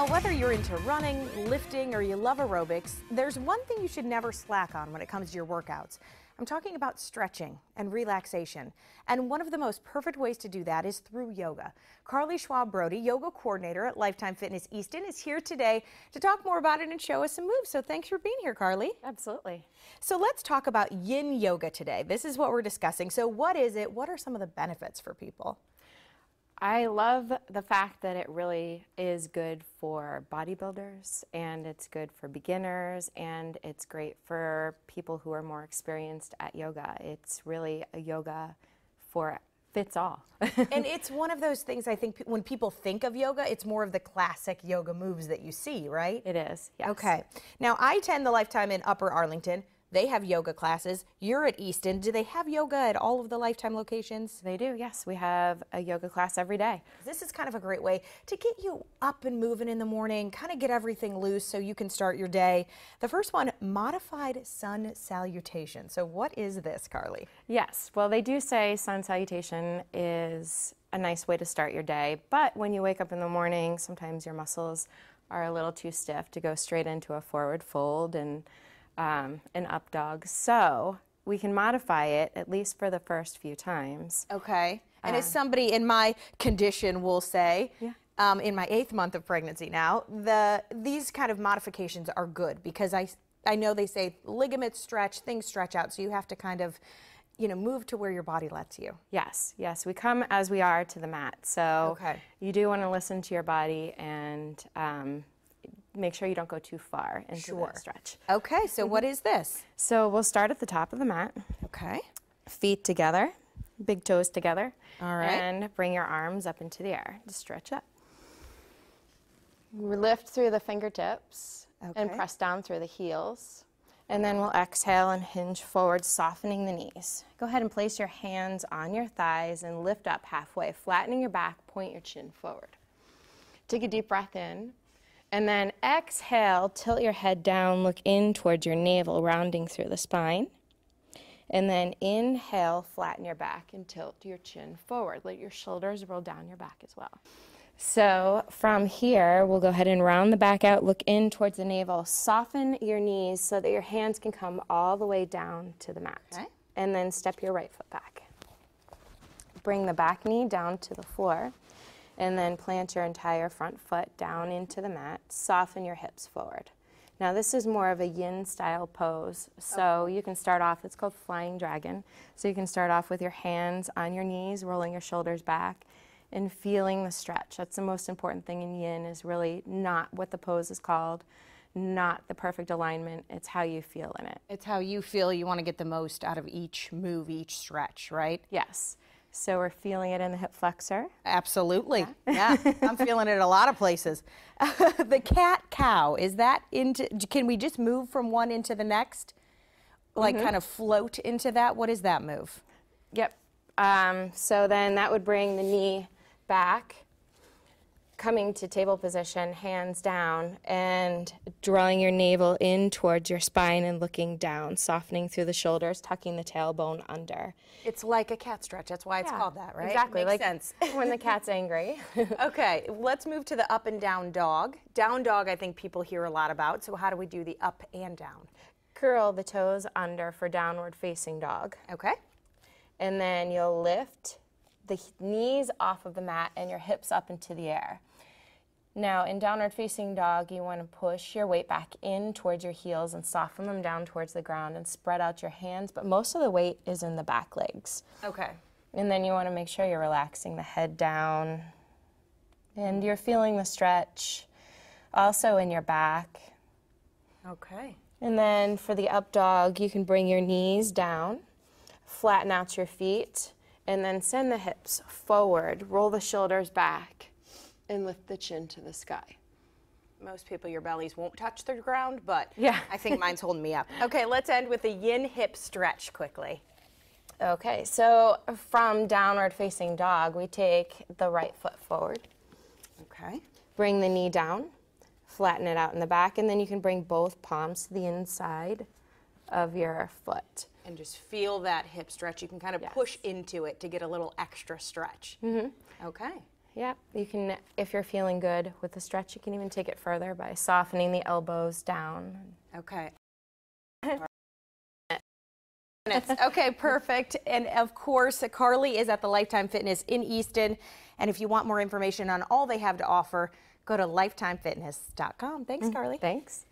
Whether you're into running, lifting, or you love aerobics, there's one thing you should never slack on when it comes to your workouts. I'm talking about stretching and relaxation. And one of the most perfect ways to do that is through yoga. Carly Schwab Brody, yoga coordinator at Lifetime Fitness Easton, is here today to talk more about it and show us some moves. So thanks for being here, Carly. Absolutely. So let's talk about yin yoga today. This is what we're discussing. So what is it? What are some of the benefits for people? I love the fact that it really is good for bodybuilders, and it's good for beginners, and it's great for people who are more experienced at yoga. It's really a yoga for fits all. And it's one of those things, I think, when people think of yoga, it's more of the classic yoga moves that you see, right? It is, yes. Okay. Now, I attend the Lifetime in Upper Arlington. They have yoga classes. You're at Easton. Do they have yoga at all of the Lifetime locations? They do, yes. We have a yoga class every day. This is kind of a great way to get you up and moving in the morning, kind of get everything loose so you can start your day. The first one, modified sun salutation. So what is this, Carly? Yes, well, they do say sun salutation is a nice way to start your day, but when you wake up in the morning, sometimes your muscles are a little too stiff to go straight into a forward fold and an up dog. So we can modify it at least for the first few times. Okay. And as somebody in my condition will say, in my 8th month of pregnancy now, these kind of modifications are good because I know they say ligaments stretch, things stretch out, so you have to kind of, you know, move to where your body lets you. Yes, yes. We come as we are to the mat. So you do want to listen to your body and make sure you don't go too far into the stretch. Okay, so what is this? So we'll start at the top of the mat. Okay. Feet together, big toes together. All right. And bring your arms up into the air. Just stretch up. Lift through the fingertips and press down through the heels. And then we'll exhale and hinge forward, softening the knees. Go ahead and place your hands on your thighs and lift up halfway, flattening your back, point your chin forward. Take a deep breath in. And then exhale, tilt your head down, look in towards your navel, rounding through the spine. And then inhale, flatten your back and tilt your chin forward. Let your shoulders roll down your back as well. So from here, we'll go ahead and round the back out, look in towards the navel, soften your knees so that your hands can come all the way down to the mat. Okay. And then step your right foot back. Bring the back knee down to the floor. And then plant your entire front foot down into the mat. Soften your hips forward. Now this is more of a yin style pose. So you can start off, it's called flying dragon. So you can start off with your hands on your knees, rolling your shoulders back and feeling the stretch. That's the most important thing in yin, is really not what the pose is called, not the perfect alignment. It's how you feel in it. It's how you feel. You want to get the most out of each move, each stretch, right? Yes. So we're feeling it in the hip flexor. Absolutely. Yeah. I'm feeling it in a lot of places. The cat-cow, is that into, can we just move from one into the next? Like kind of float into that? What is that move? Yep. So then that would bring the knee back, coming to table position, hands down, and drawing your navel in towards your spine and looking down, softening through the shoulders, tucking the tailbone under. It's like a cat stretch. That's why it's called that, right? Exactly. Makes like sense. When the cat's angry. Okay, let's move to the up and down dog. Down dog, I think people hear a lot about. So how do we do the up and down? Curl the toes under for downward facing dog. Okay. And then you'll lift the knees off of the mat and your hips up into the air. Now, in downward facing dog, you want to push your weight back in towards your heels and soften them down towards the ground and spread out your hands, but most of the weight is in the back legs. Okay. And then you want to make sure you're relaxing the head down and you're feeling the stretch also in your back. Okay. And then for the up dog, you can bring your knees down, flatten out your feet, and then send the hips forward, roll the shoulders back, and lift the chin to the sky. Most people, your bellies won't touch the ground, but yeah. I think mine's holding me up. Okay, let's end with the yin hip stretch quickly. Okay, so from downward facing dog, we take the right foot forward. Okay. Bring the knee down, flatten it out in the back, and then you can bring both palms to the inside of your foot. And just feel that hip stretch. You can kind of push into it to get a little extra stretch. Okay. Yep, you can, if you're feeling good with the stretch, you can even take it further by softening the elbows down. Okay. Okay, perfect. And of course, Carly is at the Lifetime Fitness in Easton. And if you want more information on all they have to offer, go to lifetimefitness.com. Thanks, Carly. Thanks.